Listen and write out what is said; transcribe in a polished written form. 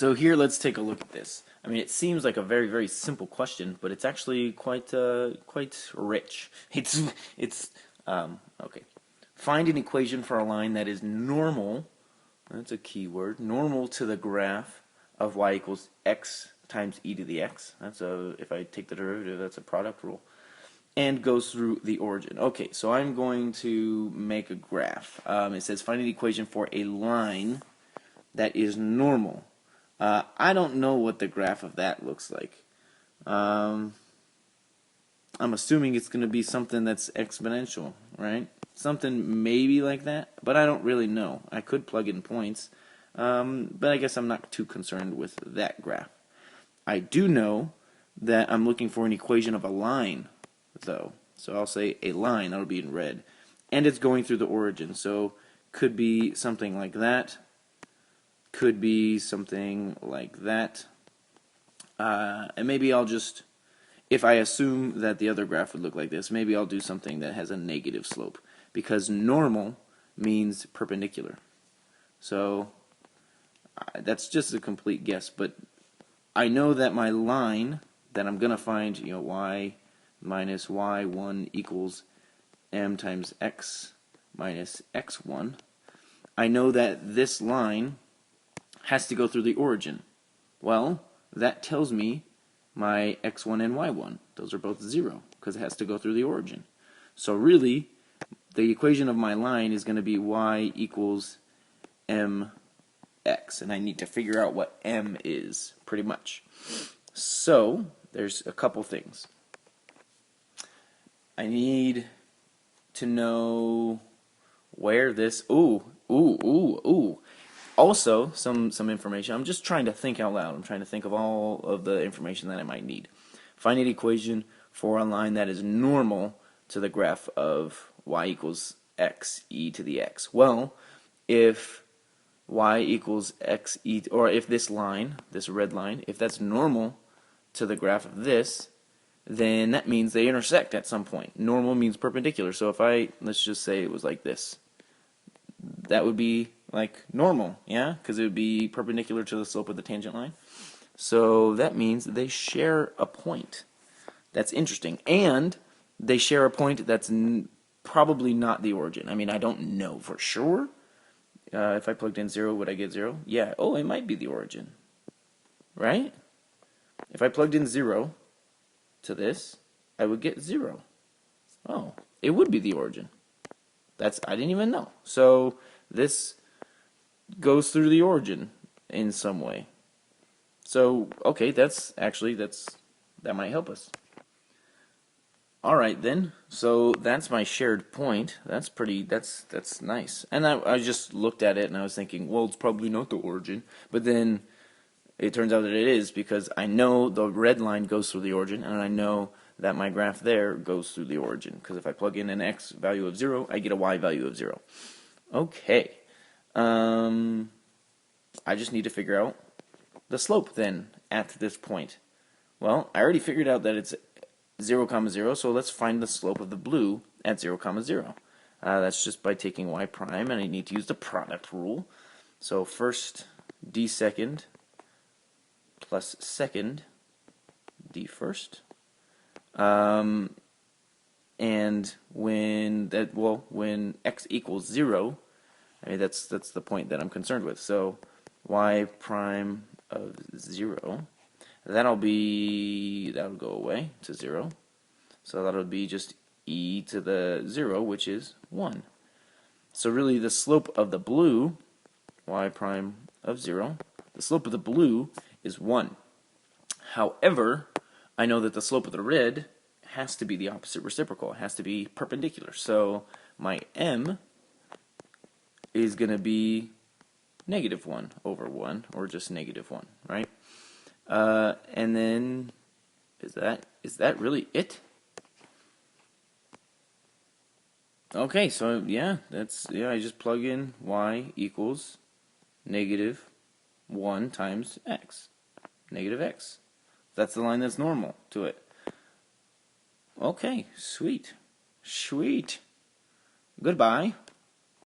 So here, let's take a look at this. I mean, it seems like a very, very simple question, but it's actually quite rich. Okay. Find an equation for a line that is normal. That's a key word. Normal to the graph of y equals x times e to the x. If I take the derivative, that's a product rule. And goes through the origin. Okay, so I'm going to make a graph. It says find an equation for a line that is normal. I don't know what the graph of that looks like. I'm assuming it's going to be something that's exponential, right? Something maybe like that, but I don't really know. I could plug in points, but I guess I'm not too concerned with that graph. I do know that I'm looking for an equation of a line, though. So I'll say a line, that'll be in red. And it's going through the origin, so could be something like that. Could be something like that. And maybe I'll just, if I assume that the other graph would look like this, maybe I'll do something that has a negative slope, because normal means perpendicular. So that's just a complete guess, but I know that my line that I'm going to find, y minus y1 equals m times x minus x1, I know that this line has to go through the origin. Well, that tells me my x1 and y1, those are both 0, because it has to go through the origin. So really, the equation of my line is going to be y equals mx, and I need to figure out what m is, pretty much. So, there's a couple things. I need to know where this, Also, some information. I'm just trying to think out loud. I'm trying to think of all of the information that I might need. Find an equation for a line that is normal to the graph of y equals x e to the x. Well, if y equals x e, or if this line, this red line, if that's normal to the graph of this, then that means they intersect at some point. Normal means perpendicular. So if let's just say it was like this. That would be like normal, yeah? Because it would be perpendicular to the slope of the tangent line. So that means they share a point. That's interesting. And they share a point that's probably not the origin. I mean, I don't know for sure. If I plugged in 0, would I get 0? Yeah. Oh, it might be the origin. Right? If I plugged in 0 to this, I would get 0. Oh, it would be the origin. I didn't even know. So this goes through the origin in some way. So okay, that might help us. All right then. So that's my shared point. That's nice. And I just looked at it and I was thinking, well, it's probably not the origin. But then it turns out that it is, because I know the red line goes through the origin, and I know that my graph there goes through the origin, because if I plug in an x value of 0, I get a y value of 0. Okay. I just need to figure out the slope then at this point. Well, I already figured out that it's 0, 0, so let's find the slope of the blue at 0, 0. That's just by taking y prime, and I need to use the product rule. So first d second plus second d first. And when x equals 0, I mean that's the point that I'm concerned with. So y prime of 0, that'll go away to 0. So that'll be just e to the 0, which is 1. So really the slope of the blue, y prime of 0, the slope of the blue is 1. However, I know that the slope of the red has to be the opposite reciprocal. It has to be perpendicular. So my m is going to be -1 over 1, or just -1, right? And then, is that really it? Okay, so yeah, I just plug in y equals -1 times x, -x. That's the line that's normal to it. Okay, sweet. Goodbye.